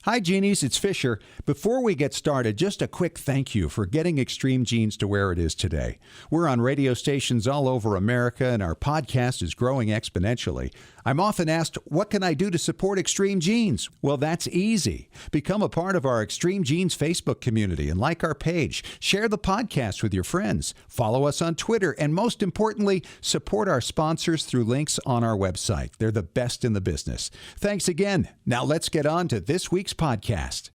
Hi, Genies. It's Fisher. Before we get started, just a quick thank you for getting Extreme Genes to where it is today. We're on radio stations all over America, and our podcast is growing exponentially. I'm often asked, what can I do to support Extreme Genes? Well, that's easy. Become a part of our Extreme Genes Facebook community and like our page. Share the podcast with your friends. Follow us on Twitter. And most importantly, support our sponsors through links on our website. They're the best in the business. Thanks again. Now let's get on to this week's podcast.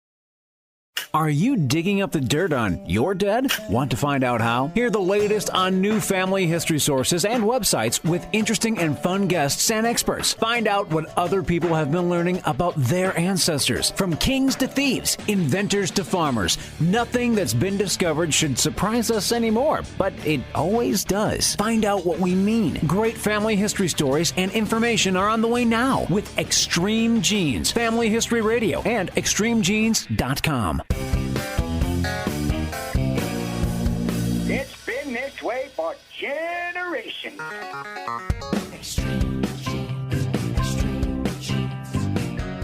Are you digging up the dirt on your dead? Want to find out how? Hear the latest on new family history sources and websites with interesting and fun guests and experts. Find out what other people have been learning about their ancestors. From kings to thieves, inventors to farmers, nothing that's been discovered should surprise us anymore, but it always does. Find out what we mean. Great family history stories and information are on the way now with Extreme Genes, Family History Radio, and extremegenes.com. It's been this way for generations.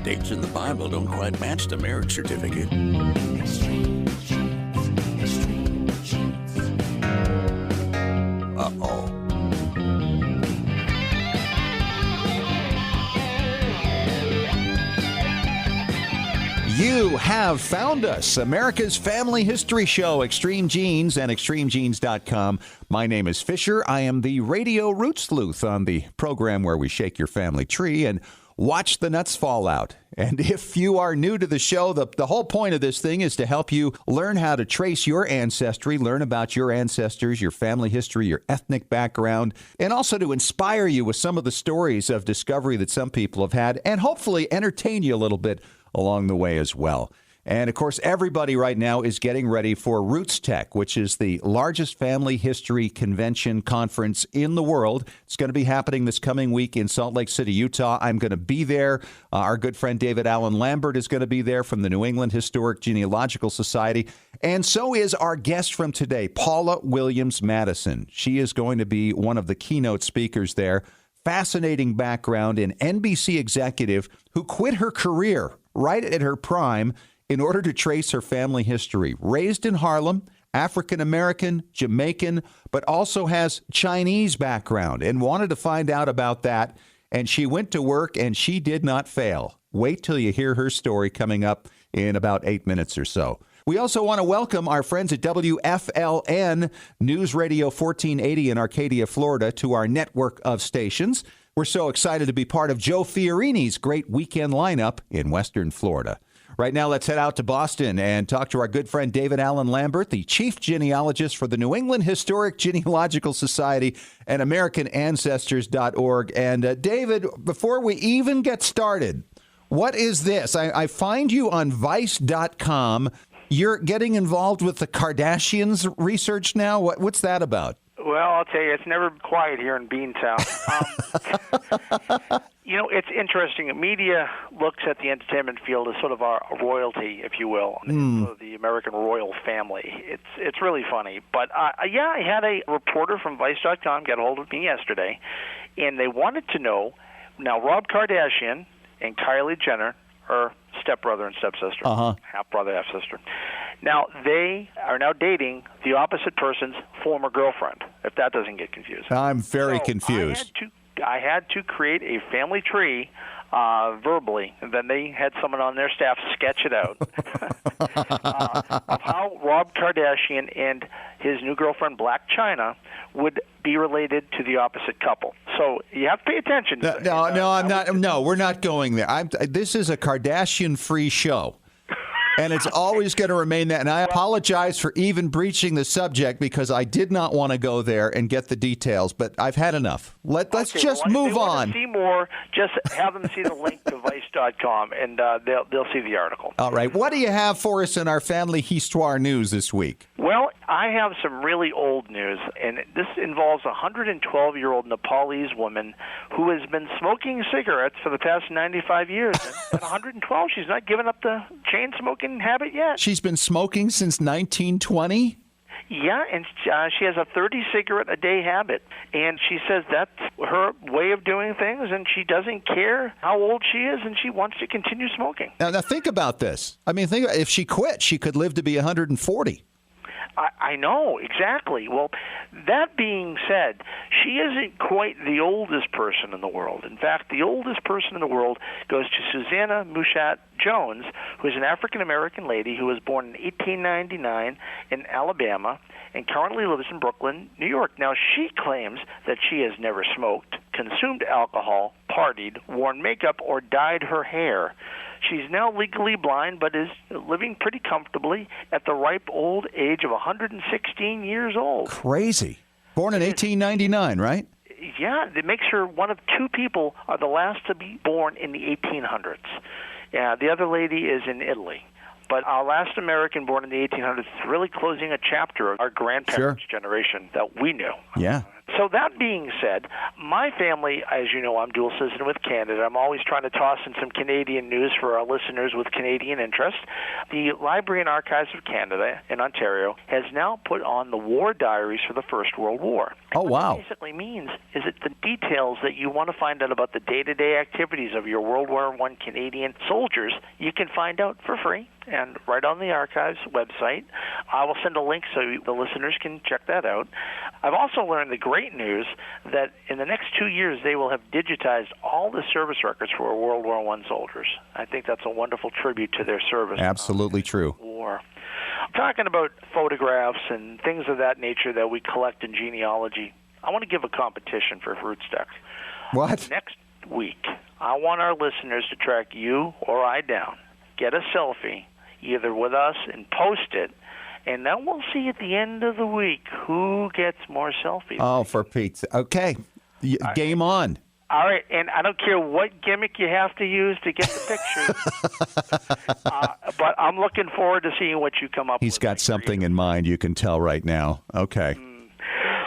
Dates in the Bible don't quite match the marriage certificate. Uh-oh. You have found us, America's family history show, Extreme Genes and extremegenes.com. My name is Fisher. I am the radio root sleuth on the program where we shake your family tree and watch the nuts fall out. And if you are new to the show, the whole point of this thing is to help you learn how to trace your ancestry, learn about your ancestors, your family history, your ethnic background, and also to inspire you with some of the stories of discovery that some people have had, and hopefully entertain you a little bit along the way as well. And of course, everybody right now is getting ready for Roots Tech, which is the largest family history convention conference in the world. It's going to be happening this coming week in Salt Lake City, Utah. I'm going to be there. Our good friend David Allen Lambert is going to be there from the New England Historic Genealogical Society. And so is our guest from today, Paula Williams Madison. She is going to be one of the keynote speakers there. Fascinating background, an NBC executive who quit her career right at her prime in order to trace her family history. Raised in Harlem, African-American, Jamaican, but also has Chinese background and wanted to find out about that. And she went to work and she did not fail. Wait till you hear her story coming up in about 8 minutes or so. We also want to welcome our friends at WFLN News Radio 1480 in Arcadia, Florida, to our network of stations. We're so excited to be part of Joe Fiorini's great weekend lineup in Western Florida. Right now, let's head out to Boston and talk to our good friend David Allen Lambert, the chief genealogist for the New England Historic Genealogical Society and AmericanAncestors.org. And David, before we even get started, what is this? I find you on Vice.com. You're getting involved with the Kardashians research now? What's that about? Well, I'll tell you, it's never quiet here in Beantown. It's interesting. Media looks at the entertainment field as sort of a royalty, if you will, sort of the American royal family. It's really funny. But, I had a reporter from Vice.com get a hold of me yesterday, and they wanted to know, now, Rob Kardashian and Kylie Jenner are stepbrother and stepsister, half-brother, half-sister. Now, they are now dating the opposite person's former girlfriend, if that doesn't get confusing. I'm very confused. I had to create a family tree verbally, and then they had someone on their staff sketch it out of how Rob Kardashian and his new girlfriend, Black China, would be related to the opposite couple. So you have to pay attention. No, we're not going there. This is a Kardashian-free show. And it's always going to remain that. And I apologize for even breaching the subject because I did not want to go there and get the details. But I've had enough. Let's just move on. If they want to see more, just have them see the link to Vice.com, and they'll see the article. All right. What do you have for us in our family histoire news this week? Well, I have some really old news, and this involves a 112-year-old Nepalese woman who has been smoking cigarettes for the past 95 years. And at 112, she's not given up the chain-smoking habit yet. She's been smoking since 1920? Yeah, and she has a 30-cigarette-a-day habit, and she says that's her way of doing things, and she doesn't care how old she is, and she wants to continue smoking. Now think about this. I mean, if she quit, she could live to be 140. I know, exactly. Well, that being said, she isn't quite the oldest person in the world. In fact, the oldest person in the world goes to Susanna Mushat Jones, who is an African-American lady who was born in 1899 in Alabama and currently lives in Brooklyn, New York. Now, she claims that she has never smoked, consumed alcohol, partied, worn makeup, or dyed her hair. She's now legally blind, but is living pretty comfortably at the ripe old age of 116 years old. Crazy. Born in 1899, right? Yeah, it makes her one of two people are the last to be born in the 1800s. Yeah, the other lady is in Italy. But our last American born in the 1800s is really closing a chapter of our grandparents' generation that we knew. Yeah. So that being said, my family, as you know, I'm dual citizen with Canada. I'm always trying to toss in some Canadian news for our listeners with Canadian interest. The Library and Archives of Canada in Ontario has now put on the war diaries for the First World War. Oh, wow. What that basically means is that the details that you want to find out about the day-to-day activities of your World War I Canadian soldiers, you can find out for free and right on the Archives website. I will send a link so the listeners can check that out. I've also learned the great news that in the next 2 years they will have digitized all the service records for World War I soldiers. I think that's a wonderful tribute to their service. Absolutely true. War. I'm talking about photographs and things of that nature that we collect in genealogy. I want to give a competition for Rootstock. What? Next week, I want our listeners to track you or I down. Get a selfie, either with us and post it, and then we'll see at the end of the week who gets more selfies. Oh, for Pete's. Okay. Game on. All right, and I don't care what gimmick you have to use to get the pictures, but I'm looking forward to seeing what you come up with. He's got something in mind, you can tell right now. Okay.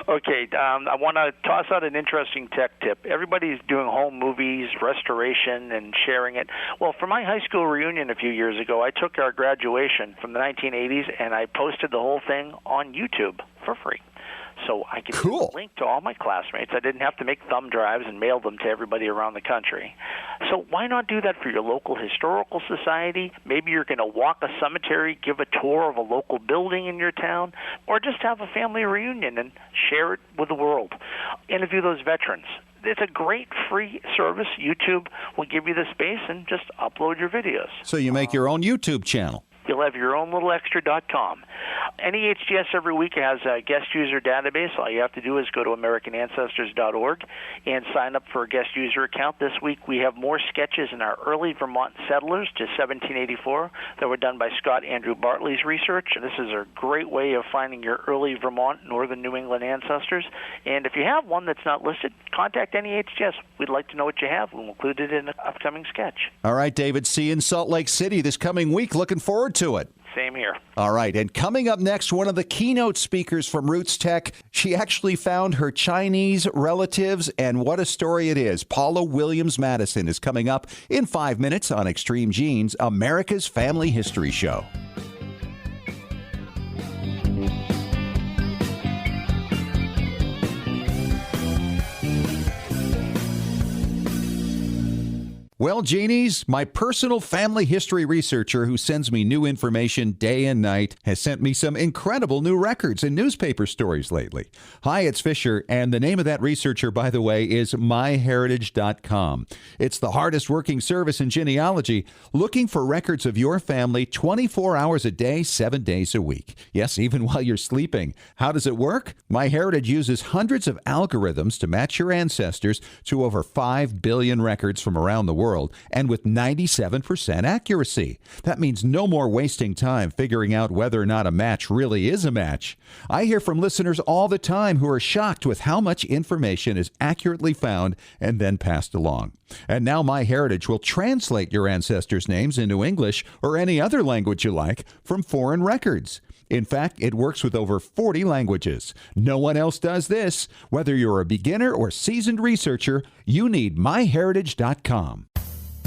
Okay, I want to toss out an interesting tech tip. Everybody's doing home movies, restoration, and sharing it. Well, for my high school reunion a few years ago, I took our graduation from the 1980s, and I posted the whole thing on YouTube for free. So I could link to all my classmates. I didn't have to make thumb drives and mail them to everybody around the country. So why not do that for your local historical society? Maybe you're going to walk a cemetery, give a tour of a local building in your town, or just have a family reunion and share it with the world. Interview those veterans. It's a great free service. YouTube will give you the space and just upload your videos. So you make your own YouTube channel. You'll have your own little extra.com. NEHGS every week has a guest user database. All you have to do is go to AmericanAncestors.org and sign up for a guest user account. This week we have more sketches in our early Vermont settlers to 1784 that were done by Scott Andrew Bartley's research. This is a great way of finding your early Vermont, northern New England ancestors. And if you have one that's not listed, contact NEHGS. We'd like to know what you have. We'll include it in an upcoming sketch. All right, David. See you in Salt Lake City this coming week. Looking forward to it. Same here. All right. And coming up next, one of the keynote speakers from Roots Tech. She actually found her Chinese relatives, and what a story it is. Paula Williams Madison is coming up in 5 minutes on Extreme Genes, America's Family History Show. Well, Genies, my personal family history researcher who sends me new information day and night has sent me some incredible new records and newspaper stories lately. Hi, it's Fisher, and the name of that researcher, by the way, is myheritage.com. It's the hardest working service in genealogy, looking for records of your family 24 hours a day, 7 days a week. Yes, even while you're sleeping. How does it work? MyHeritage uses hundreds of algorithms to match your ancestors to over 5 billion records from around the world, and with 97% accuracy. That means no more wasting time figuring out whether or not a match really is a match. I hear from listeners all the time who are shocked with how much information is accurately found and then passed along. And now MyHeritage will translate your ancestors' names into English or any other language you like from foreign records. In fact, it works with over 40 languages. No one else does this. Whether you're a beginner or seasoned researcher, you need myheritage.com.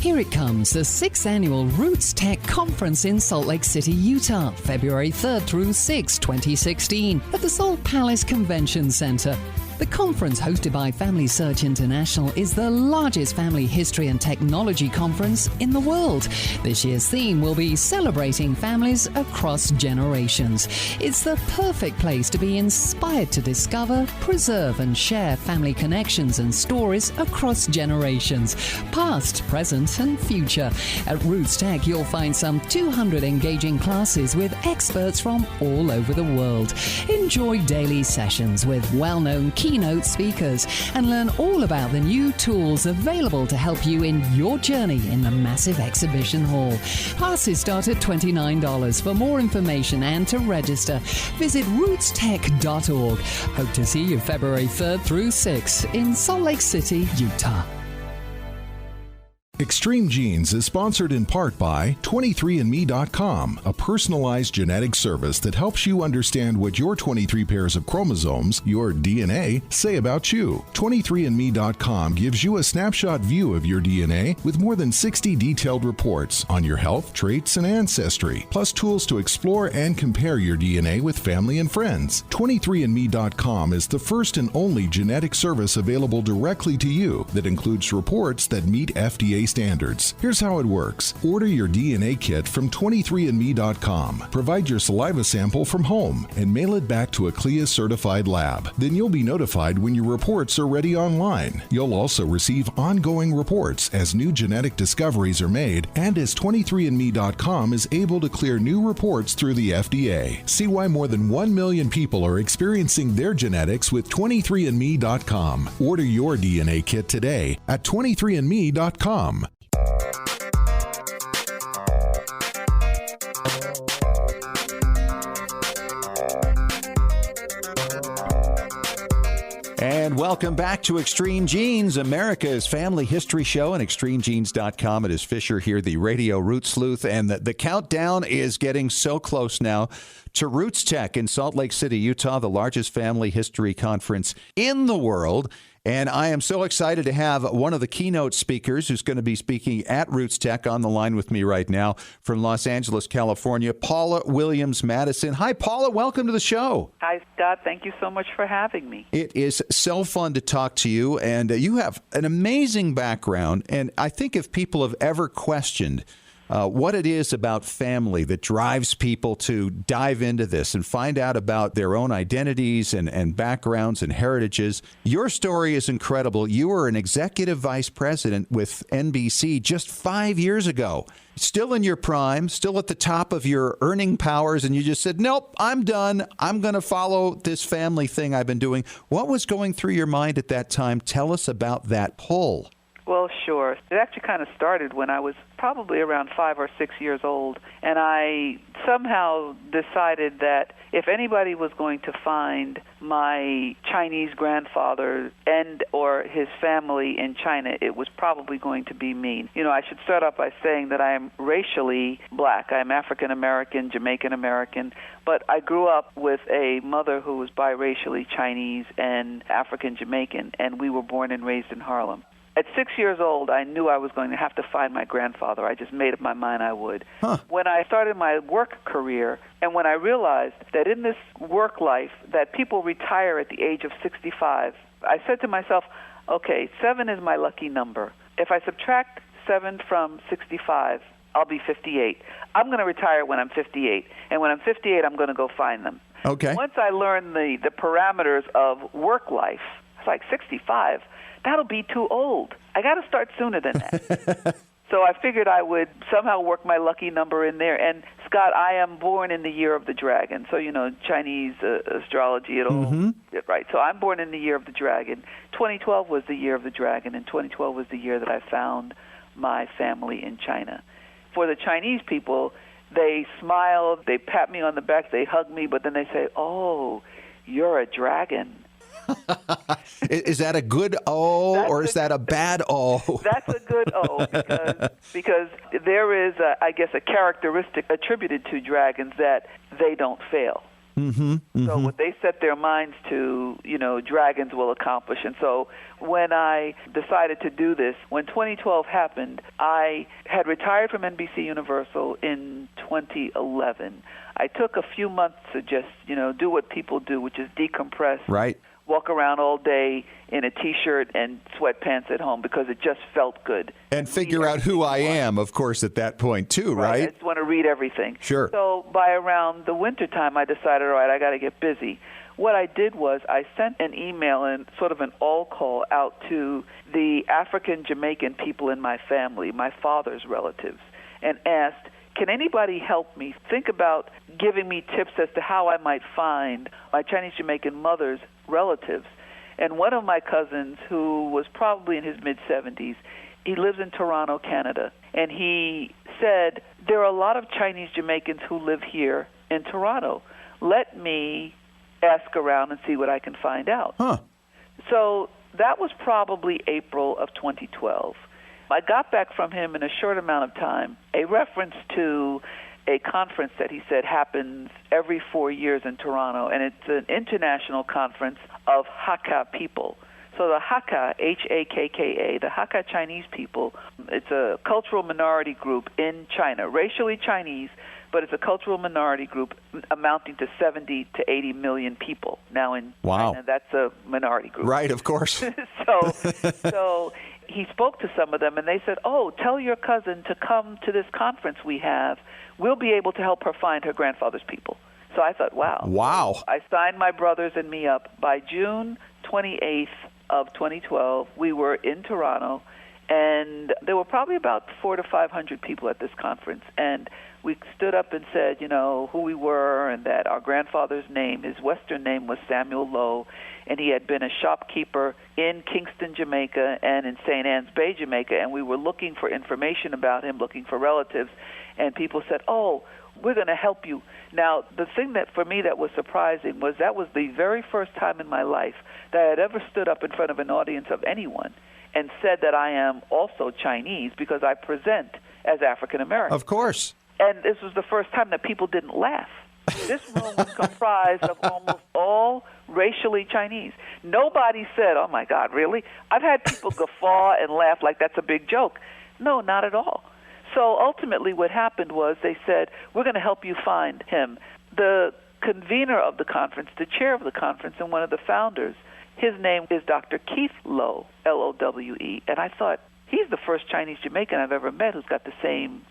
Here it comes, the 6th Annual Roots Tech Conference in Salt Lake City, Utah, February 3rd through 6, 2016, at the Salt Palace Convention Center. The conference, hosted by Family Search International, is the largest family history and technology conference in the world. This year's theme will be celebrating families across generations. It's the perfect place to be inspired to discover, preserve, and share family connections and stories across generations, past, present, and future. At Roots Tech, you'll find some 200 engaging classes with experts from all over the world. Enjoy daily sessions with well-known keynote speakers and learn all about the new tools available to help you in your journey in the massive exhibition hall. Passes start at $29. For more information and to register, visit rootstech.org. Hope to see you February 3rd through 6 in Salt Lake City, Utah. Extreme Genes is sponsored in part by 23andme.com, a personalized genetic service that helps you understand what your 23 pairs of chromosomes, your DNA, say about you. 23andme.com gives you a snapshot view of your DNA with more than 60 detailed reports on your health, traits, and ancestry, plus tools to explore and compare your DNA with family and friends. 23andme.com is the first and only genetic service available directly to you that includes reports that meet FDA standards. Here's how it works. Order your DNA kit from 23andme.com. Provide your saliva sample from home and mail it back to a CLIA-certified lab. Then you'll be notified when your reports are ready online. You'll also receive ongoing reports as new genetic discoveries are made and as 23andme.com is able to clear new reports through the FDA. See why more than 1 million people are experiencing their genetics with 23andme.com. Order your DNA kit today at 23andme.com. And welcome back to Extreme Genes, America's family history show, and extremegenes.com. It is Fisher here, the radio root sleuth, and the countdown is getting so close now to Roots Tech in Salt Lake City, Utah, the largest family history conference in the world. And I am so excited to have one of the keynote speakers who's going to be speaking at Roots Tech on the line with me right now from Los Angeles, California, Paula Williams Madison. Hi, Paula. Welcome to the show. Hi, Scott. Thank you so much for having me. It is so fun to talk to you, and you have an amazing background. And I think if people have ever questioned what it is about family that drives people to dive into this and find out about their own identities and backgrounds and heritages. Your story is incredible. You were an executive vice president with NBC just 5 years ago. Still in your prime, still at the top of your earning powers, and you just said, nope, I'm done. I'm going to follow this family thing I've been doing. What was going through your mind at that time? Tell us about that pull. Well, sure. It actually kind of started when I was probably around 5 or 6 years old, and I somehow decided that if anybody was going to find my Chinese grandfather and or his family in China, it was probably going to be me. You know, I should start off by saying that I am racially black. I'm African American, Jamaican American, but I grew up with a mother who was biracially Chinese and African Jamaican, and we were born and raised in Harlem. At 6 years old, I knew I was going to have to find my grandfather. I just made up my mind I would. When I started my work career, and when I realized that in this work life that people retire at the age of 65, I said to myself, okay, 7 is my lucky number. If I subtract 7 from 65, I'll be 58. I'm going to retire when I'm 58, and when I'm 58, I'm going to go find them. Okay. Once I learned the parameters of work life, it's like 65. That'll be too old. I got to start sooner than that. So I figured I would somehow work my lucky number in there. And, Scott, I am born in the year of the dragon. So, you know, Chinese astrology, it all, right. So I'm born in the year of the dragon. 2012 was the year of the dragon, and 2012 was the year that I found my family in China. For the Chinese people, they smile, they pat me on the back, they hug me, but then they say, oh, you're a dragon. Is that a good O or is that a bad O? That's a good O because there is, I guess, a characteristic attributed to dragons that they don't fail. So what they set their minds to, dragons will accomplish. And so when I decided to do this, when 2012 happened, I had retired from NBC Universal in 2011. I took a few months to just, do what people do, which is decompress. Right. Walk around all day in a T-shirt and sweatpants at home because it just felt good. And figure out who I am, of course, at that point, too, right? I just want to read everything. Sure. So by around the wintertime, I decided, all right, I got to get busy. What I did was I sent an email and sort of an all-call out to the African Jamaican people in my family, my father's relatives, and asked, can anybody help me think about giving me tips as to how I might find my Chinese Jamaican mother's relatives? And one of my cousins, who was probably in his mid-70s, he lives in Toronto, Canada, and he said, there are a lot of Chinese Jamaicans who live here in Toronto. Let me ask around and see what I can find out. So that was probably April of 2012. I got back from him in a short amount of time a reference to a conference that he said happens every 4 years in Toronto, and it's an international conference of Hakka people. So the Hakka, H-A-K-K-A, the Hakka Chinese people, it's a cultural minority group in China, racially Chinese, but it's a cultural minority group amounting to 70 to 80 million people. Now in China, that's a minority group. Right, of course. So he spoke to some of them, and they said, oh, tell your cousin to come to this conference we have. We'll be able to help her find her grandfather's people. So I thought, wow. So I signed my brothers and me up. By June 28th of 2012, we were in Toronto, and there were probably about 400 to 500 people at this conference. And we stood up and said, who we were and that our grandfather's name, his Western name was Samuel Lowe, and he had been a shopkeeper in Kingston, Jamaica, and in St. Anne's Bay, Jamaica, and we were looking for information about him, looking for relatives, and people said, oh, we're going to help you. Now, the thing that for me that was surprising was that was the very first time in my life that I had ever stood up in front of an audience of anyone and said that I am also Chinese because I present as African American. Of course. And this was the first time that people didn't laugh. This room was comprised of almost all racially Chinese. Nobody said, oh, my God, really? I've had people guffaw and laugh like that's a big joke. No, not at all. So ultimately what happened was they said, we're going to help you find him. The convener of the conference, the chair of the conference, and one of the founders, his name is Dr. Keith Lowe, L-O-W-E. And I thought, he's the first Chinese Jamaican I've ever met who's got the same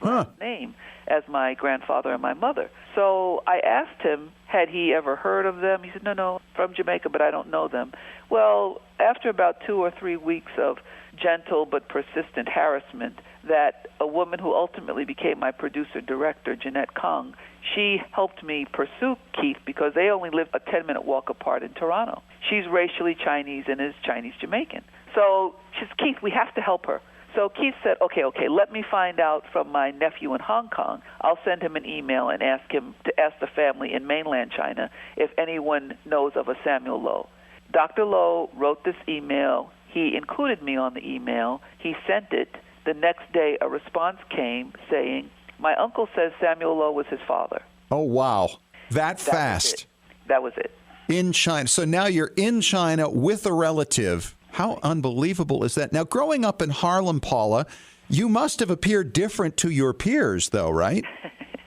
name as my grandfather and my mother. So I asked him, had he ever heard of them? He said, no, from Jamaica, but I don't know them. Well, after about 2 or 3 weeks of gentle but persistent harassment, that a woman who ultimately became my producer-director, Jeanette Kong, she helped me pursue Keith because they only live a 10-minute walk apart in Toronto. She's racially Chinese and is Chinese-Jamaican. So she said, Keith, we have to help her. So Keith said, okay, let me find out from my nephew in Hong Kong. I'll send him an email and ask him to ask the family in mainland China if anyone knows of a Samuel Lowe. Dr. Lowe wrote this email. He included me on the email. He sent it. The next day, a response came saying, my uncle says Samuel Lowe was his father. Oh, wow. That fast. That was it. In China. So now you're in China with a relative. How unbelievable is that? Now, growing up in Harlem, Paula, you must have appeared different to your peers, though, right?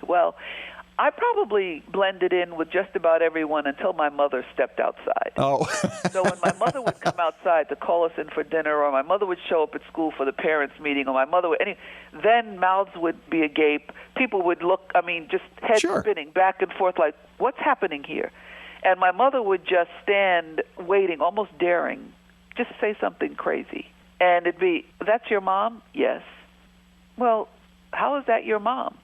Well, I probably blended in with just about everyone until my mother stepped outside. Oh. So when my mother would come outside to call us in for dinner, or my mother would show up at school for the parents' meeting, or my mother would, then mouths would be agape. People would look, just heads spinning back and forth like, what's happening here? And my mother would just stand waiting, almost daring, just say something crazy. And it'd be, that's your mom? Yes. Well, how is that your mom?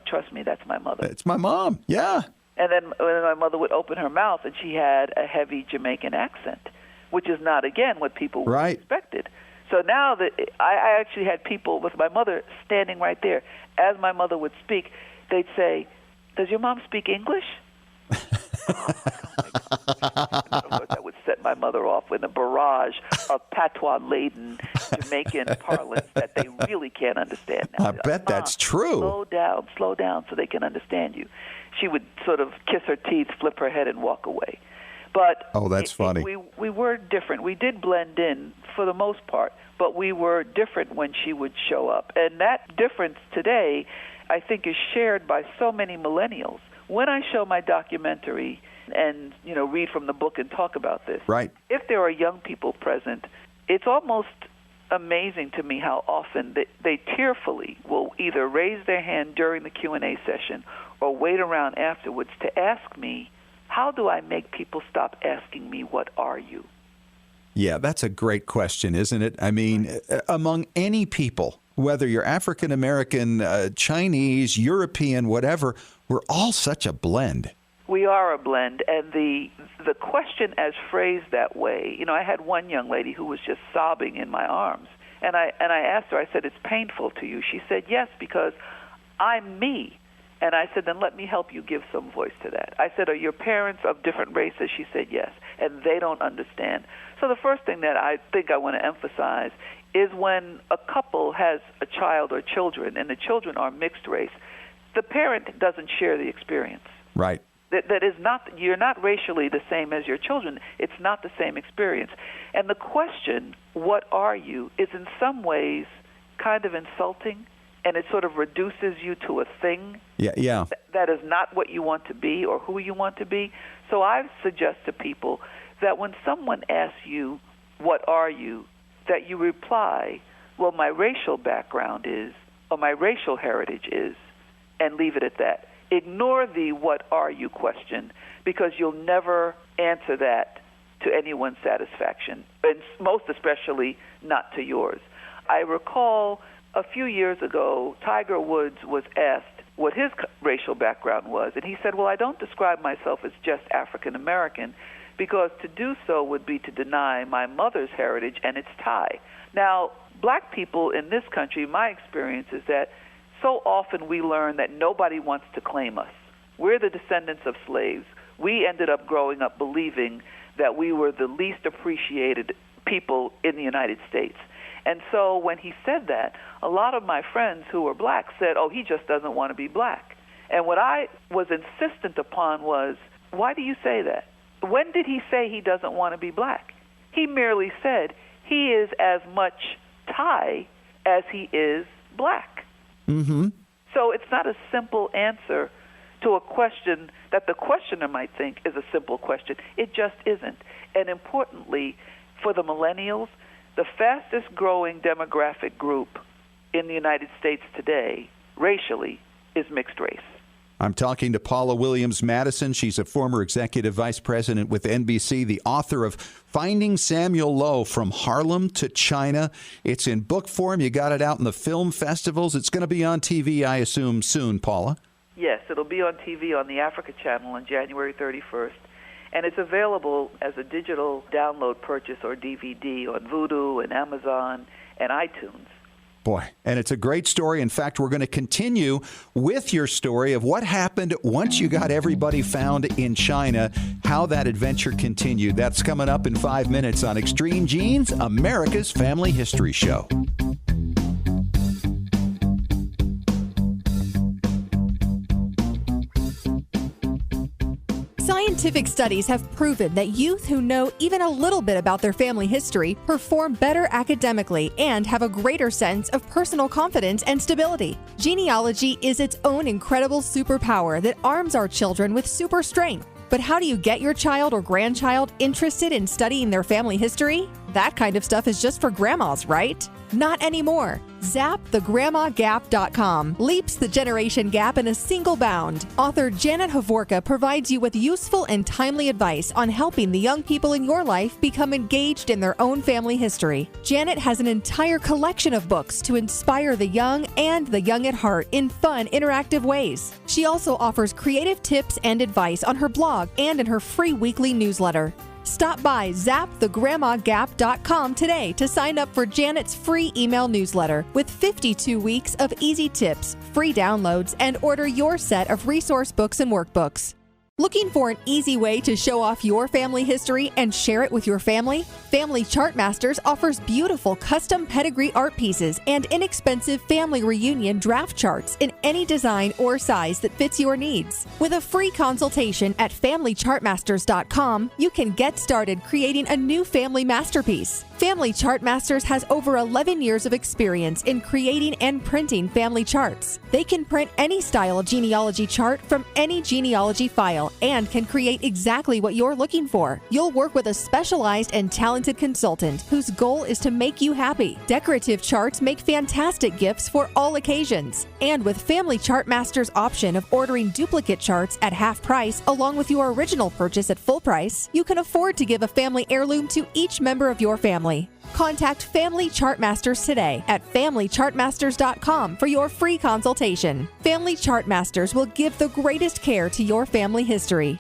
Trust me, that's my mother. It's my mom, yeah. And then when my mother would open her mouth, and she had a heavy Jamaican accent, which is not, again, what people expected. So now that I actually had people with my mother standing right there. As my mother would speak, they'd say, does your mom speak English? Of course, that would set my mother off with a barrage of patois-laden Jamaican parlance that they really can't understand now. I bet that's true. Slow down so they can understand you. She would sort of kiss her teeth, flip her head, and walk away. But that's funny. We were different. We did blend in for the most part, but we were different when she would show up. And that difference today, I think, is shared by so many millennials. When I show my documentary and, read from the book and talk about this, right. If there are young people present, it's almost amazing to me how often they tearfully will either raise their hand during the Q&A session or wait around afterwards to ask me, how do I make people stop asking me, what are you? Yeah, that's a great question, isn't it? I mean, among any people, whether you're African American, Chinese, European, whatever, we're all such a blend. We are a blend, and the question as phrased that way, I had one young lady who was just sobbing in my arms, and I asked her, I said, it's painful to you? She said, yes, because I'm me. And I said, then let me help you give some voice to that. I said, are your parents of different races? She said, yes, and they don't understand. So the first thing that I think I want to emphasize is when a couple has a child or children, and the children are mixed race, the parent doesn't share the experience. Right. That is not, you're not racially the same as your children. It's not the same experience. And the question, what are you, is in some ways kind of insulting, and it sort of reduces you to a thing that is not what you want to be or who you want to be. So I suggest to people that when someone asks you, what are you, that you reply, well, my racial background is, or my racial heritage is, and leave it at that. Ignore the what are you question, because you'll never answer that to anyone's satisfaction, and most especially not to yours. I recall a few years ago, Tiger Woods was asked what his racial background was, and he said, well, I don't describe myself as just African American, because to do so would be to deny my mother's heritage, and it's Thai. Now, black people in this country, my experience is that so often we learn that nobody wants to claim us. We're the descendants of slaves. We ended up growing up believing that we were the least appreciated people in the United States. And so when he said that, a lot of my friends who were black said, oh, he just doesn't want to be black. And what I was insistent upon was, why do you say that? When did he say he doesn't want to be black? He merely said he is as much Thai as he is black. Mm-hmm. So it's not a simple answer to a question that the questioner might think is a simple question. It just isn't. And importantly, for the millennials, the fastest growing demographic group in the United States today, racially, is mixed race. I'm talking to Paula Williams Madison. She's a former executive vice president with NBC, the author of Finding Samuel Lowe, From Harlem to China. It's in book form. You got it out in the film festivals. It's going to be on TV, I assume, soon, Paula. Yes, it'll be on TV on the Africa Channel on January 31st. And it's available as a digital download purchase or DVD on Vudu and Amazon and iTunes. Boy, and it's a great story. In fact, we're going to continue with your story of what happened once you got everybody found in China, how that adventure continued. That's coming up in 5 minutes on Extreme Genes, America's Family History Show. Scientific studies have proven that youth who know even a little bit about their family history perform better academically and have a greater sense of personal confidence and stability. Genealogy is its own incredible superpower that arms our children with super strength. But how do you get your child or grandchild interested in studying their family history? That kind of stuff is just for grandmas, right? Not anymore. ZapTheGrandmaGap.com leaps the generation gap in a single bound. Author Janet Hovorka provides you with useful and timely advice on helping the young people in your life become engaged in their own family history. Janet has an entire collection of books to inspire the young and the young at heart in fun, interactive ways. She also offers creative tips and advice on her blog and in her free weekly newsletter. Stop by ZapTheGrandmaGap.com today to sign up for Janet's free email newsletter with 52 weeks of easy tips, free downloads, and order your set of resource books and workbooks. Looking for an easy way to show off your family history and share it with your family? Family Chart Masters offers beautiful custom pedigree art pieces and inexpensive family reunion draft charts in any design or size that fits your needs. With a free consultation at FamilyChartMasters.com, you can get started creating a new family masterpiece. Family Chart Masters has over 11 years of experience in creating and printing family charts. They can print any style of genealogy chart from any genealogy file and can create exactly what you're looking for. You'll work with a specialized and talented consultant whose goal is to make you happy. Decorative charts make fantastic gifts for all occasions. And with Family Chart Masters' option of ordering duplicate charts at half price along with your original purchase at full price, you can afford to give a family heirloom to each member of your family. Contact Family Chart Masters today at FamilyChartMasters.com for your free consultation. Family Chart Masters will give the greatest care to your family history.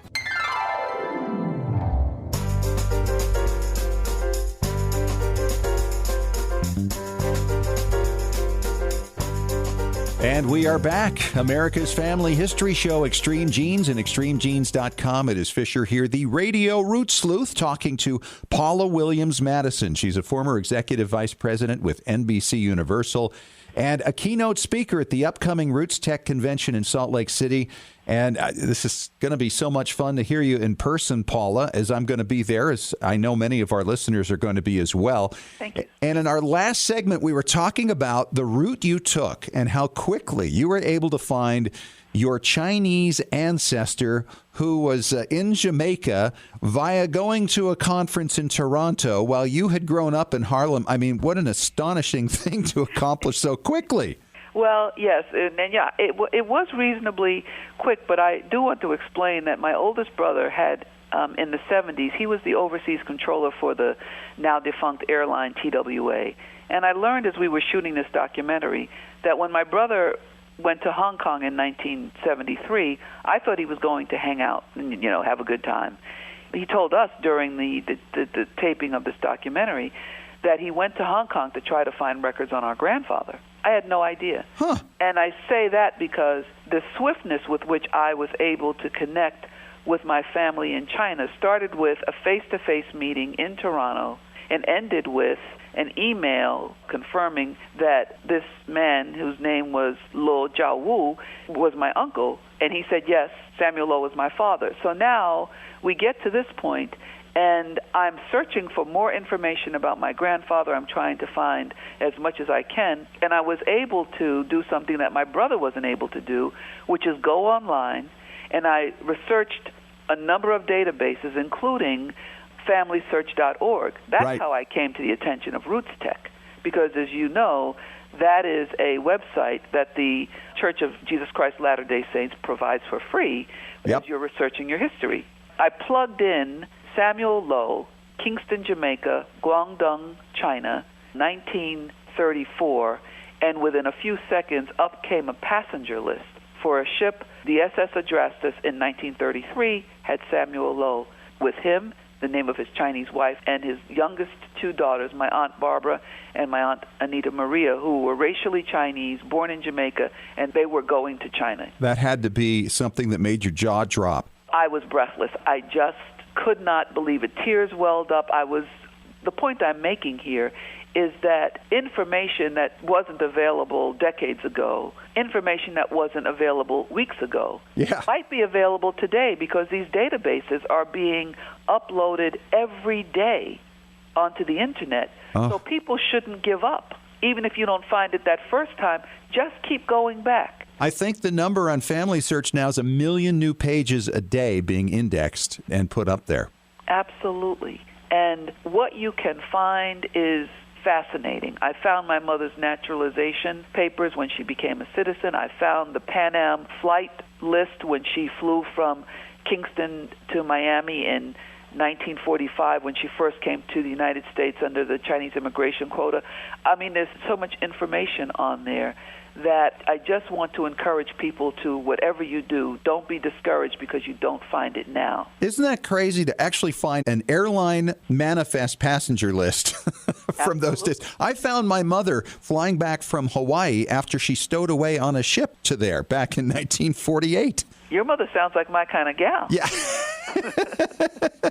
And we are back. America's Family History Show, Extreme Genes and ExtremeGenes.com. It is Fisher here, the Radio Root Sleuth, talking to Paula Williams Madison. She's a former executive vice president with NBC Universal and a keynote speaker at the upcoming Roots Tech Convention in Salt Lake City. And this is going to be so much fun to hear you in person, Paula, as I'm going to be there, as I know many of our listeners are going to be as well. Thank you. And in our last segment, we were talking about the route you took and how quickly you were able to find your Chinese ancestor who was in Jamaica via going to a conference in Toronto while you had grown up in Harlem. I mean, what an astonishing thing to accomplish so quickly. Well, yes, and yeah, it was reasonably quick, but I do want to explain that my oldest brother had, in the 70s, he was the overseas controller for the now-defunct airline TWA. And I learned as we were shooting this documentary that when my brother went to Hong Kong in 1973, I thought he was going to hang out and, have a good time. He told us during the taping of this documentary that he went to Hong Kong to try to find records on our grandfather. I had no idea. Huh. And I say that because the swiftness with which I was able to connect with my family in China started with a face-to-face meeting in Toronto and ended with an email confirming that this man, whose name was Lo Jiaowu, was my uncle. And he said, yes, Samuel Lo was my father. So now we get to this point, and I'm searching for more information about my grandfather. I'm trying to find as much as I can. And I was able to do something that my brother wasn't able to do, which is go online. And I researched a number of databases, including FamilySearch.org. That's right. How I came to the attention of Roots Tech. Because, as you know, that is a website that the Church of Jesus Christ Latter-day Saints provides for free as you're researching your history. I plugged in Samuel Lo, Kingston, Jamaica, Guangdong, China, 1934, and within a few seconds up came a passenger list for a ship. The SS Adrastus in 1933 had Samuel Lo with him, the name of his Chinese wife, and his youngest two daughters, my Aunt Barbara and my Aunt Anita Maria, who were racially Chinese, born in Jamaica, and they were going to China. That had to be something that made your jaw drop. I was breathless. I just could not believe it. Tears welled up. The point I'm making here is that information that wasn't available decades ago, information that wasn't available weeks ago, might be available today because these databases are being uploaded every day onto the Internet. So people shouldn't give up. Even if you don't find it that first time, just keep going back. I think the number on Family Search now is 1 million new pages a day being indexed and put up there. Absolutely. And what you can find is fascinating. I found my mother's naturalization papers when she became a citizen. I found the Pan Am flight list when she flew from Kingston to Miami in 1945 when she first came to the United States under the Chinese immigration quota. I mean, there's so much information on there that I just want to encourage people to, whatever you do, don't be discouraged because you don't find it now. Isn't that crazy to actually find an airline manifest passenger list from those days. I found my mother flying back from Hawaii after she stowed away on a ship to there back in 1948. Your mother sounds like my kind of gal. Yeah.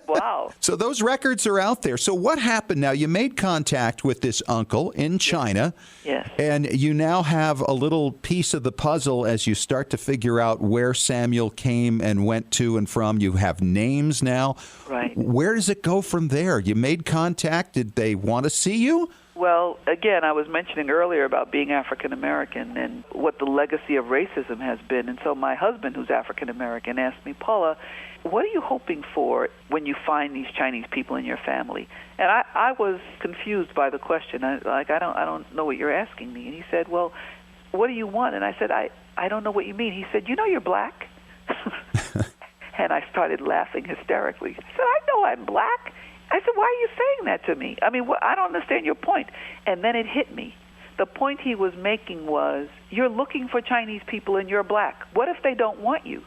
Wow. So those records are out there. So what happened now? You made contact with this uncle in China. Yes. And you now have a little piece of the puzzle as you start to figure out where Samuel came and went to and from. You have names now. Right. Where does it go from there? You made contact. Did they want to see you? Well, again, I was mentioning earlier about being African American and what the legacy of racism has been. And so my husband, who's African American, asked me, Paula, what are you hoping for when you find these Chinese people in your family? And I was confused by the question. I don't know what you're asking me. And he said, well, what do you want? And I said, I don't know what you mean. He said, you know you're black? And I started laughing hysterically. I said, I know I'm black. I said, why are you saying that to me? I mean, I don't understand your point. And then it hit me. The point he was making was, you're looking for Chinese people and you're black. What if they don't want you?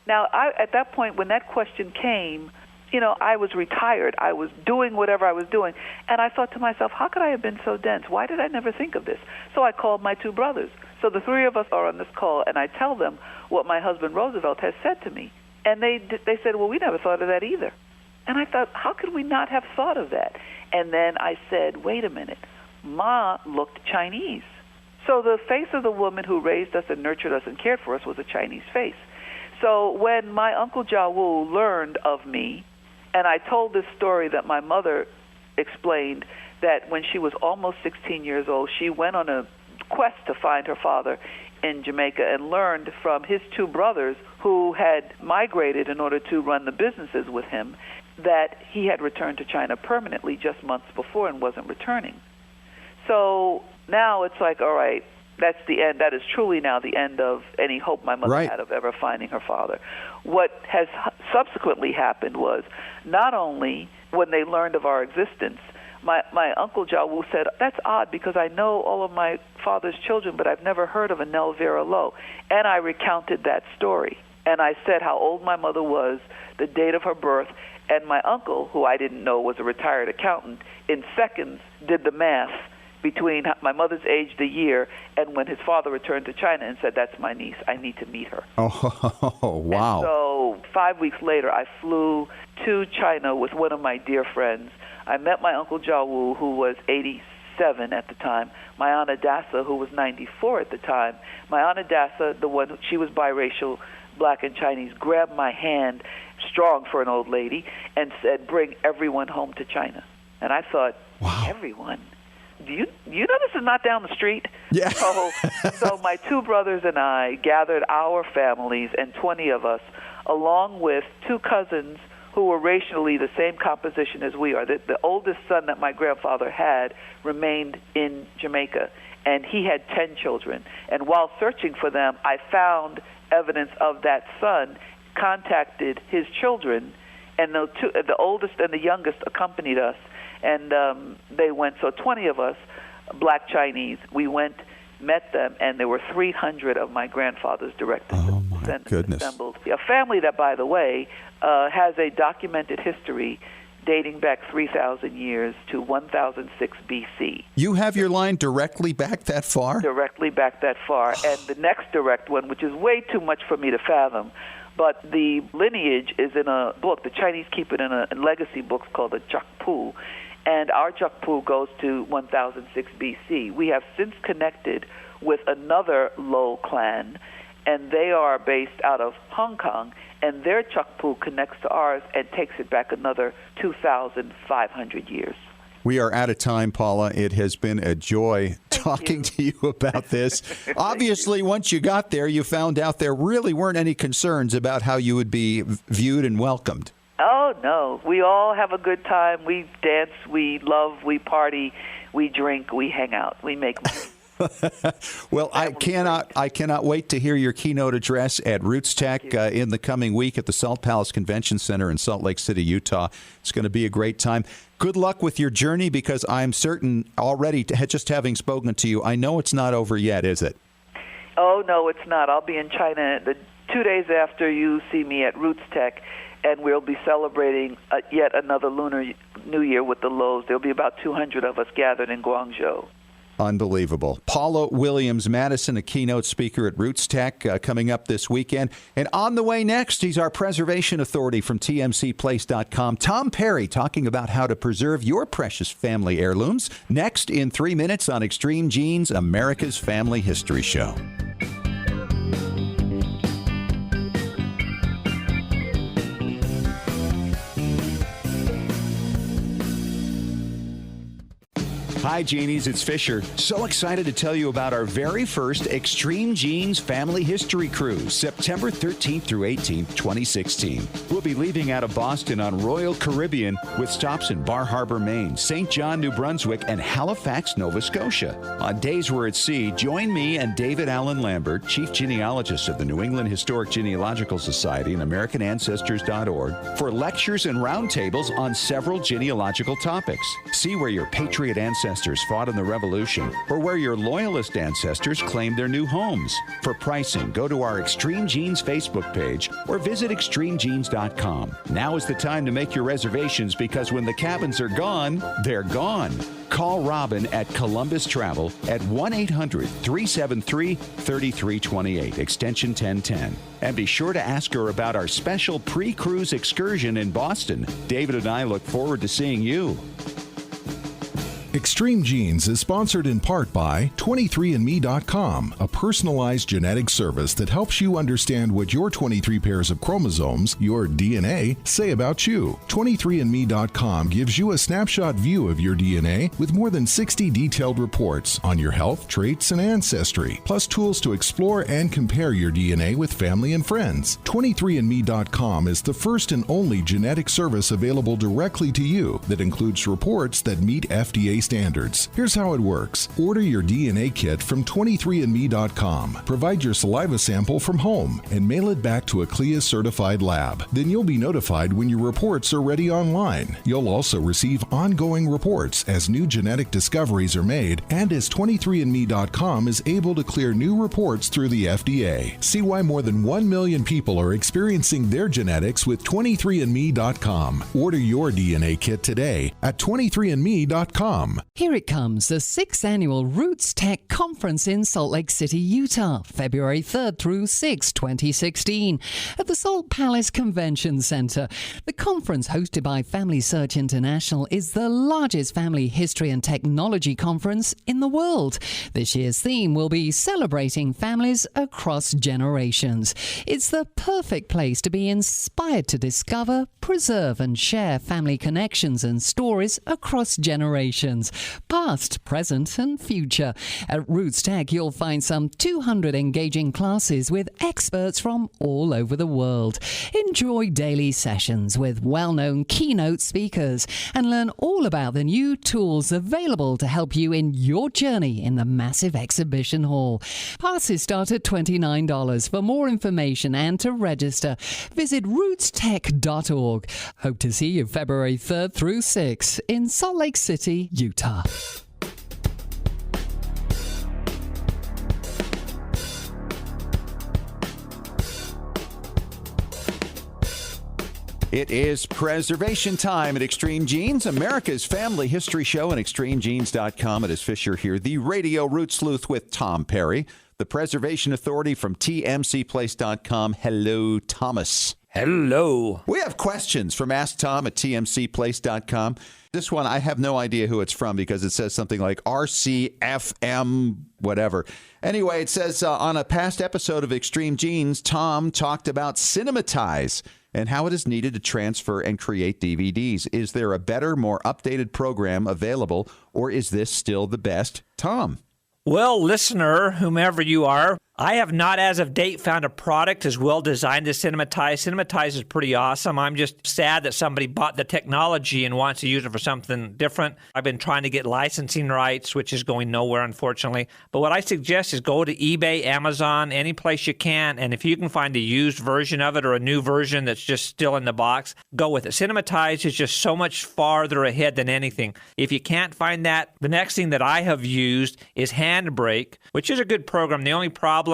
Now, at that point, when that question came, I was retired. I was doing whatever I was doing. And I thought to myself, how could I have been so dense? Why did I never think of this? So I called my two brothers. So the three of us are on this call, and I tell them what my husband Roosevelt has said to me. And they said, well, we never thought of that either. And I thought, how could we not have thought of that? And then I said, wait a minute. Ma looked Chinese. So the face of the woman who raised us and nurtured us and cared for us was a Chinese face. So when my Uncle Jawu learned of me, and I told this story that my mother explained, that when she was almost 16 years old, she went on a quest to find her father in Jamaica and learned from his two brothers who had migrated in order to run the businesses with him that he had returned to China permanently just months before and wasn't returning. So now it's like, all right, that's the end. That is truly now the end of any hope my mother had of ever finding her father. What has subsequently happened was not only when they learned of our existence, my Uncle Jawu said, that's odd because I know all of my father's children, but I've never heard of a Nell Vera Lowe. And I recounted that story. And I said how old my mother was, the date of her birth, and my uncle, who I didn't know was a retired accountant, in seconds did the math between my mother's age, the year, and when his father returned to China and said, that's my niece, I need to meet her. Oh, wow. And so 5 weeks later, I flew to China with one of my dear friends. I met my Uncle Jawu, who was 87 at the time, my Aunt Adassa, who was 94 at the time. My Aunt Adassa, she was biracial, black and Chinese, grabbed my hand, strong for an old lady, and said, bring everyone home to China. And I thought, wow. Everyone? Do you know this is not down the street? Yeah. So my two brothers and I gathered our families and 20 of us, along with two cousins who were racially the same composition as we are. The oldest son that my grandfather had remained in Jamaica, and he had 10 children. And while searching for them, I found evidence of that son, contacted his children, and the oldest and the youngest accompanied us. And they went, so 20 of us, black Chinese, we went, met them, and there were 300 of my grandfather's direct descendants assembled. A family that, by the way, has a documented history dating back 3,000 years to 1006 B.C. You have your line directly back that far? Directly back that far. And the next direct one, which is way too much for me to fathom, but the lineage is in a book. The Chinese keep it in a legacy book called the Chakpu, and our Chakpu goes to 1006 B.C. We have since connected with another Lo clan, and they are based out of Hong Kong, and their Chakpu connects to ours and takes it back another 2,500 years. We are out of time, Paula. It has been a joy talking to you about this. Obviously, once you got there, you found out there really weren't any concerns about how you would be viewed and welcomed. Oh, no. We all have a good time. We dance, we love, we party, we drink, we hang out, we make money. Well, I cannot wait to hear your keynote address at Roots Tech in the coming week at the Salt Palace Convention Center in Salt Lake City, Utah. It's going to be a great time. Good luck with your journey, because I'm certain already, just having spoken to you, I know it's not over yet, is it? Oh, no, it's not. I'll be in China the 2 days after you see me at Roots Tech, and we'll be celebrating yet another Lunar New Year with the Lowe's. There'll be about 200 of us gathered in Guangzhou. Unbelievable. Paula Williams Madison, a keynote speaker at Roots Tech, coming up this weekend. And on the way next, he's our preservation authority from tmcplace.com. Tom Perry talking about how to preserve your precious family heirlooms. Next in 3 minutes on Extreme Genes, America's Family History Show. Hi, Genies. It's Fisher. So excited to tell you about our very first Extreme Genes Family History Cruise, September 13th through 18th, 2016. We'll be leaving out of Boston on Royal Caribbean with stops in Bar Harbor, Maine, St. John, New Brunswick, and Halifax, Nova Scotia. On days we're at sea, join me and David Allen Lambert, Chief Genealogist of the New England Historic Genealogical Society and AmericanAncestors.org, for lectures and roundtables on several genealogical topics. See where your patriot ancestors fought in the Revolution, or where your loyalist ancestors claimed their new homes. For pricing, go to our Extreme Genes Facebook page or visit extremegenes.com. Now is the time to make your reservations, because when the cabins are gone, they're gone. Call Robin at Columbus Travel at 1-800-373-3328, extension 1010. And be sure to ask her about our special pre-cruise excursion in Boston. David and I look forward to seeing you. Extreme Genes is sponsored in part by 23andMe.com, a personalized genetic service that helps you understand what your 23 pairs of chromosomes, your DNA, say about you. 23andMe.com gives you a snapshot view of your DNA with more than 60 detailed reports on your health, traits, and ancestry, plus tools to explore and compare your DNA with family and friends. 23andMe.com is the first and only genetic service available directly to you that includes reports that meet FDA standards. Here's how it works. Order your DNA kit from 23andMe.com. Provide your saliva sample from home and mail it back to a CLIA-certified lab. Then you'll be notified when your reports are ready online. You'll also receive ongoing reports as new genetic discoveries are made and as 23andMe.com is able to clear new reports through the FDA. See why more than 1 million people are experiencing their genetics with 23andMe.com. Order your DNA kit today at 23andMe.com. Here it comes, the 6th Annual Roots Tech Conference in Salt Lake City, Utah, February 3rd through 6, 2016, at the Salt Palace Convention Center. The conference, hosted by Family Search International, is the largest family history and technology conference in the world. This year's theme will be celebrating families across generations. It's the perfect place to be inspired to discover, preserve, and share family connections and stories across generations, past, present, and future. At Roots Tech, you'll find some 200 engaging classes with experts from all over the world. Enjoy daily sessions with well-known keynote speakers and learn all about the new tools available to help you in your journey in the massive exhibition hall. Passes start at $29. For more information and to register, visit rootstech.org. Hope to see you February 3rd through 6 in Salt Lake City, Utah. It is preservation time at Extreme Genes, America's family history show, and extremegenes.com. It is Fisher here, the radio root sleuth with Tom Perry, the preservation authority from tmcplace.com. Hello, Thomas. Hello. We have questions from Ask Tom at tmcplace.com. This one, I have no idea who it's from because it says something like RCFM, whatever. Anyway, it says on a past episode of Extreme Genes, Tom talked about Cinematize and how it is needed to transfer and create DVDs. Is there a better, more updated program available, or is this still the best? Tom. Well, listener, whomever you are, I have not as of date found a product as well designed as Cinematize. Cinematize is pretty awesome. I'm just sad that somebody bought the technology and wants to use it for something different. I've been trying to get licensing rights, which is going nowhere, unfortunately. But what I suggest is go to eBay, Amazon, any place you can, and if you can find a used version of it or a new version that's just still in the box, go with it. Cinematize is just so much farther ahead than anything. If you can't find that, the next thing that I have used is Handbrake, which is a good program. The only problem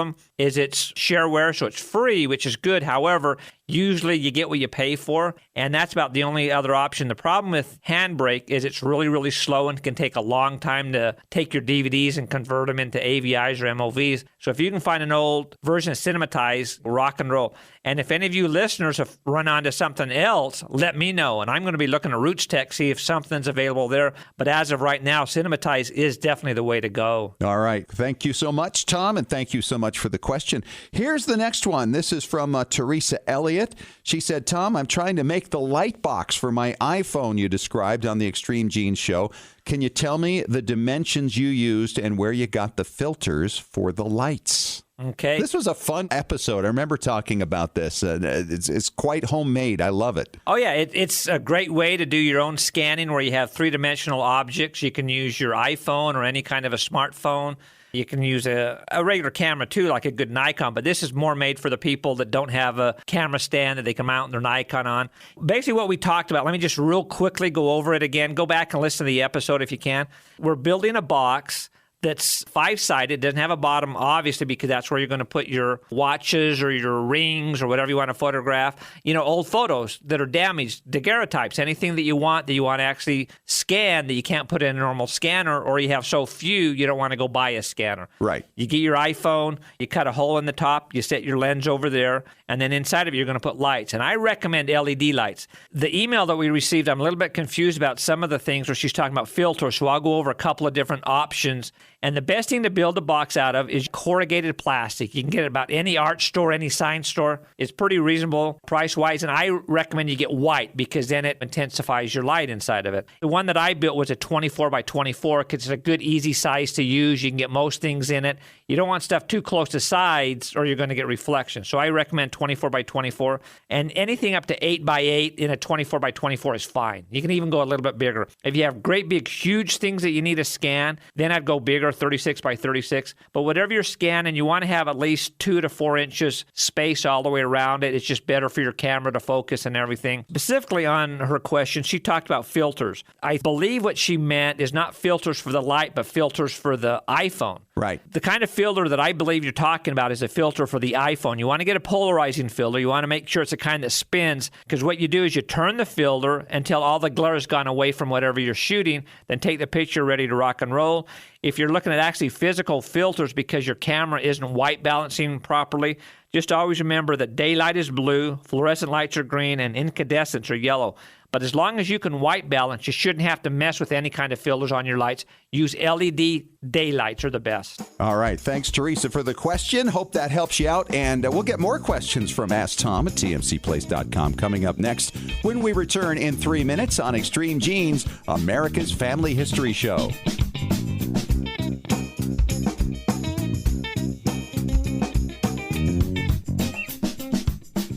is it's shareware, so it's free, which is good. However, usually you get what you pay for, and that's about the only other option. The problem with Handbrake is it's really, really slow and can take a long time to take your DVDs and convert them into AVIs or MOVs. So if you can find an old version of Cinematize, rock and roll. And if any of you listeners have run onto something else, let me know. And I'm going to be looking at Roots Tech, see if something's available there. But as of right now, Cinematize is definitely the way to go. All right. Thank you so much, Tom, and thank you so much for the question. Here's the next one. This is from Teresa Elliott. She said, Tom, I'm trying to make the light box for my iPhone you described on the Extreme Genes show. Can you tell me the dimensions you used and where you got the filters for the lights? Okay. This was a fun episode. I remember talking about this. It's quite homemade. I love it. Oh, yeah. It's a great way to do your own scanning where you have three-dimensional objects. You can use your iPhone or any kind of a smartphone. You can use a regular camera, too, like a good Nikon, but this is more made for the people that don't have a camera stand that they can mount their Nikon on. Basically, what we talked about, let me just real quickly go over it again. Go back and listen to the episode if you can. We're building a box that's five-sided, doesn't have a bottom, obviously, because that's where you're going to put your watches or your rings or whatever you want to photograph. You know, old photos that are damaged, daguerreotypes, anything that you want to actually scan that you can't put in a normal scanner, or you have so few you don't want to go buy a scanner. Right. You get your iPhone, you cut a hole in the top, you set your lens over there, and then inside of it you're going to put lights. And I recommend LED lights. The email that we received, I'm a little bit confused about some of the things where she's talking about filters, so I'll go over a couple of different options. And the best thing to build a box out of is corrugated plastic. You can get it about any art store, any sign store. It's pretty reasonable price-wise, and I recommend you get white because then it intensifies your light inside of it. The one that I built was a 24 by 24 because it's a good, easy size to use. You can get most things in it. You don't want stuff too close to sides or you're going to get reflection. So I recommend 24 by 24, and anything up to 8 by 8 in a 24 by 24 is fine. You can even go a little bit bigger. If you have great, big, huge things that you need to scan, then I'd go bigger, 36 by 36. But whatever you're scanning, you want to have at least 2 to 4 inches space all the way around it. It's just better for your camera to focus and everything. Specifically on her question, she talked about filters. I believe what she meant is not filters for the light, but filters for the iPhone. Right. The kind of filter that I believe you're talking about is a filter for the iPhone. You want to get a polarizing filter. You want to make sure it's a kind that spins, because what you do is you turn the filter until all the glare has gone away from whatever you're shooting, then take the picture ready to rock and roll. If you're looking at actually physical filters because your camera isn't white balancing properly, just always remember that daylight is blue, fluorescent lights are green, and incandescents are yellow. But as long as you can white balance, you shouldn't have to mess with any kind of filters on your lights. Use LED daylights are the best. All right. Thanks, Teresa, for the question. Hope that helps you out. And we'll get more questions from Ask Tom at tmcplace.com coming up next when we return in 3 minutes on Extreme Genes, America's Family History Show.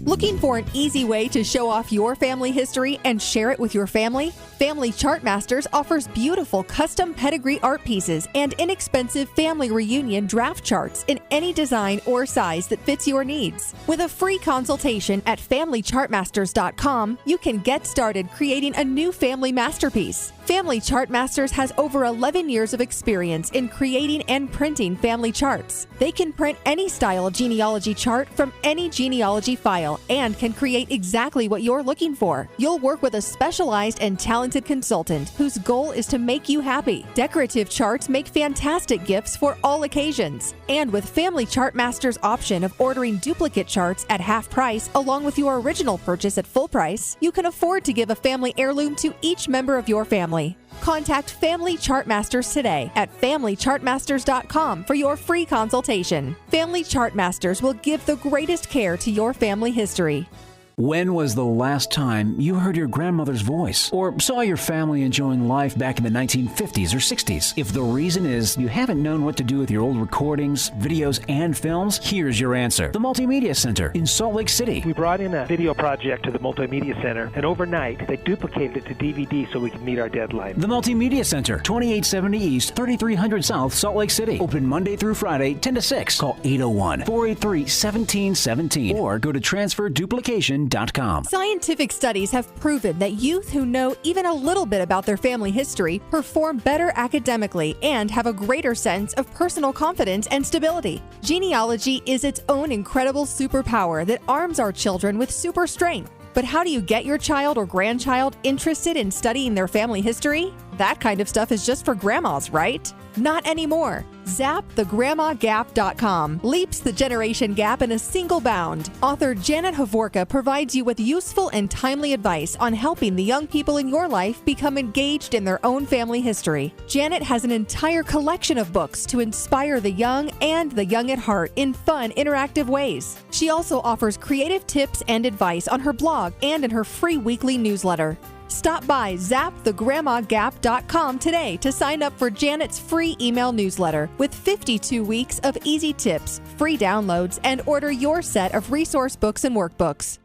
Looking for an easy way to show off your family history and share it with your family? Family Chartmasters offers beautiful custom pedigree art pieces and inexpensive family reunion draft charts in any design or size that fits your needs. With a free consultation at FamilyChartmasters.com, you can get started creating a new family masterpiece. Family Chartmasters has over 11 years of experience in creating and printing family charts. They can print any style genealogy chart from any genealogy file and can create exactly what you're looking for. You'll work with a specialized and talented consultant whose goal is to make you happy. Decorative charts make fantastic gifts for all occasions. And with Family Chartmasters' option of ordering duplicate charts at half price along with your original purchase at full price, you can afford to give a family heirloom to each member of your family. Contact Family Chartmasters today at FamilyChartmasters.com for your free consultation. Family Chartmasters will give the greatest care to your family history. When was the last time you heard your grandmother's voice or saw your family enjoying life back in the 1950s or 60s? If the reason is you haven't known what to do with your old recordings, videos, and films, here's your answer. The Multimedia Center in Salt Lake City. We brought in a video project to the Multimedia Center, and overnight they duplicated it to DVD so we could meet our deadline. The Multimedia Center, 2870 East, 3300 South, Salt Lake City. Open Monday through Friday, 10 to 6. Call 801-483-1717 or go to transferduplication.com. extremegene.com. Scientific studies have proven that youth who know even a little bit about their family history perform better academically and have a greater sense of personal confidence and stability. Genealogy is its own incredible superpower that arms our children with super strength. But how do you get your child or grandchild interested in studying their family history? That kind of stuff is just for grandmas, right? Not anymore. ZapTheGrandmaGap.com leaps the generation gap in a single bound. Author Janet Havorka provides you with useful and timely advice on helping the young people in your life become engaged in their own family history. Janet has an entire collection of books to inspire the young and the young at heart in fun, interactive ways. She also offers creative tips and advice on her blog and in her free weekly newsletter. Stop by ZapTheGrandmaGap.com today to sign up for Janet's free email newsletter with 52 weeks of easy tips, free downloads, and order your set of resource books and workbooks.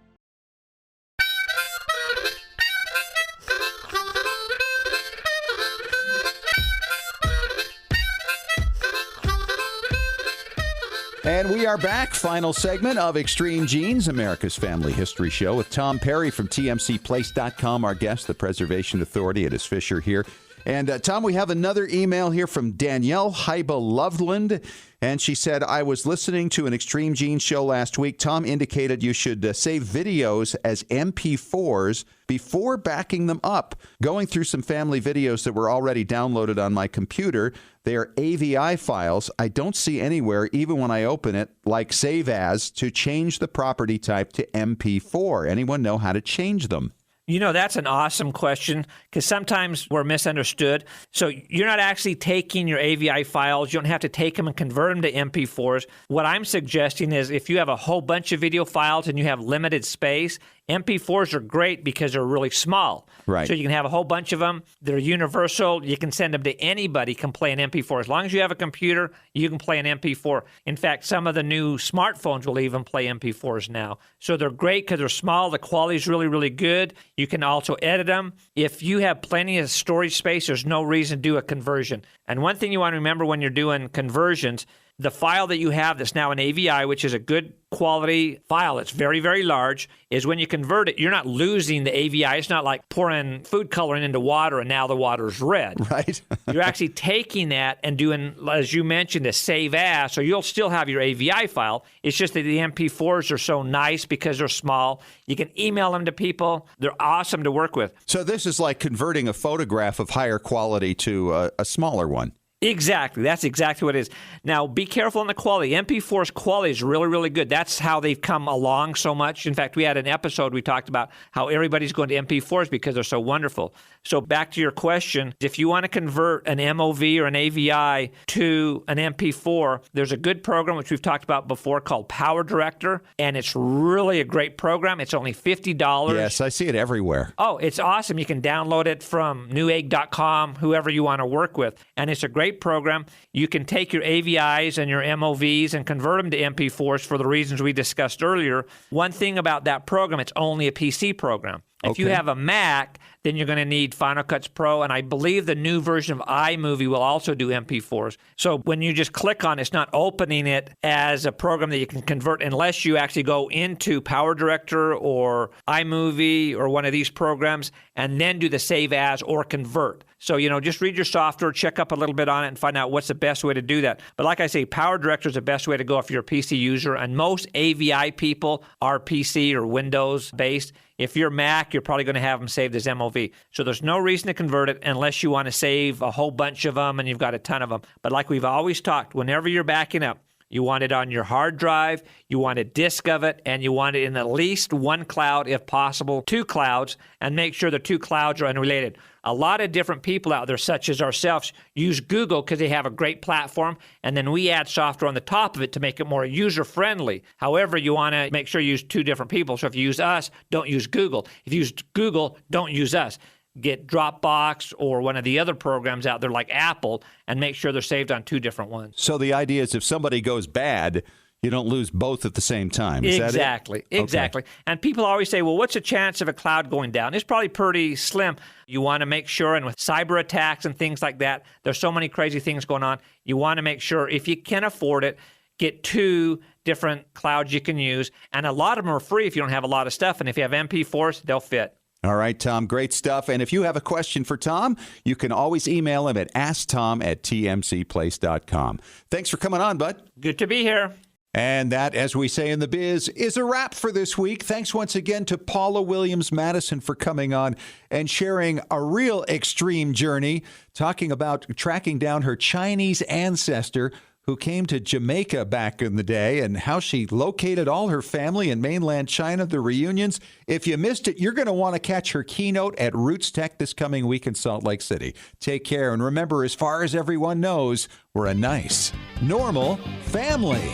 And we are back. Final segment of Extreme Genes, America's Family History Show, with Tom Perry from TMCplace.com, our guest, the Preservation Authority. It is Fisher here. And Tom, we have another email here from Danielle Heiba Loveland. And she said, I was listening to an Extreme Genes show last week. Tom indicated you should save videos as MP4s before backing them up. Going through some family videos that were already downloaded on my computer, they are AVI files. I don't see anywhere, even when I open it, like Save As, to change the property type to MP4. Anyone know how to change them? You know, that's an awesome question because sometimes we're misunderstood. So you're not actually taking your AVI files. You don't have to take them and convert them to MP4s. What I'm suggesting is if you have a whole bunch of video files and you have limited space, MP4s are great because they're really small. Right. So you can have a whole bunch of them. They're universal. You can send them to anybody can play an MP4. As long as you have a computer, you can play an MP4. In fact, some of the new smartphones will even play MP4s now. So they're great because they're small. The quality is really, really good. You can also edit them. If you have plenty of storage space, there's no reason to do a conversion. And one thing you want to remember when you're doing conversions, the file that you have that's now an AVI, which is a good quality file, it's very, very large, is when you convert it, you're not losing the AVI. It's not like pouring food coloring into water and now the water's red. Right. You're actually taking that and doing, as you mentioned, a Save As, so you'll still have your AVI file. It's just that the MP4s are so nice because they're small. You can email them to people. They're awesome to work with. So this is like converting a photograph of higher quality to a smaller one. Exactly. That's exactly what it is. Now, be careful on the quality. MP4's quality is really, really good. That's how they've come along so much. In fact, we had an episode we talked about how everybody's going to MP4s because they're so wonderful. So back to your question, if you want to convert an MOV or an AVI to an MP4, there's a good program which we've talked about before called Power Director, and it's really a great program. It's only $50. Yes, I see it everywhere. Oh, it's awesome. You can download it from newegg.com, whoever you want to work with, and it's a great program. You can take your AVIs and your MOVs and convert them to MP4s for the reasons we discussed earlier. One thing about that program, it's only a PC program. If you have a Mac, then you're going to need Final Cuts Pro, and I believe the new version of iMovie will also do MP4s. So when you just click on it, it's not opening it as a program that you can convert unless you actually go into Power Director or iMovie or one of these programs and then do the Save As or Convert. So, just read your software, check up a little bit on it, and find out what's the best way to do that. But like I say, Power Director is the best way to go if you're a PC user, and most AVI people are PC or Windows-based. If you're Mac, you're probably going to have them saved as MOV. So there's no reason to convert it unless you want to save a whole bunch of them and you've got a ton of them. But like we've always talked, whenever you're backing up, you want it on your hard drive, you want a disk of it, and you want it in at least one cloud, if possible, 2 clouds, and make sure the 2 clouds are unrelated. A lot of different people out there, such as ourselves, use Google because they have a great platform, and then we add software on the top of it to make it more user-friendly. However, you want to make sure you use 2 different people. So if you use us, don't use Google. If you use Google, don't use us. Get Dropbox or one of the other programs out there like Apple and make sure they're saved on 2 different ones. So the idea is if somebody goes bad, you don't lose both at the same time. Is exactly. That it? Exactly. Okay. And people always say, well, what's the chance of a cloud going down? It's probably pretty slim. You want to make sure, and with cyber attacks and things like that, there's so many crazy things going on. You want to make sure if you can afford it, get 2 different clouds you can use. And a lot of them are free if you don't have a lot of stuff. And if you have MP4s, they'll fit. All right, Tom, great stuff. And if you have a question for Tom, you can always email him at asktom@tmcplace.com. Thanks for coming on, bud. Good to be here. And that, as we say in the biz, is a wrap for this week. Thanks once again to Paula Williams Madison for coming on and sharing a real extreme journey, talking about tracking down her Chinese ancestor who came to Jamaica back in the day and how she located all her family in mainland China, the reunions. If you missed it, you're going to want to catch her keynote at Roots Tech this coming week in Salt Lake City. Take care. And remember, as far as everyone knows, we're a nice, normal family.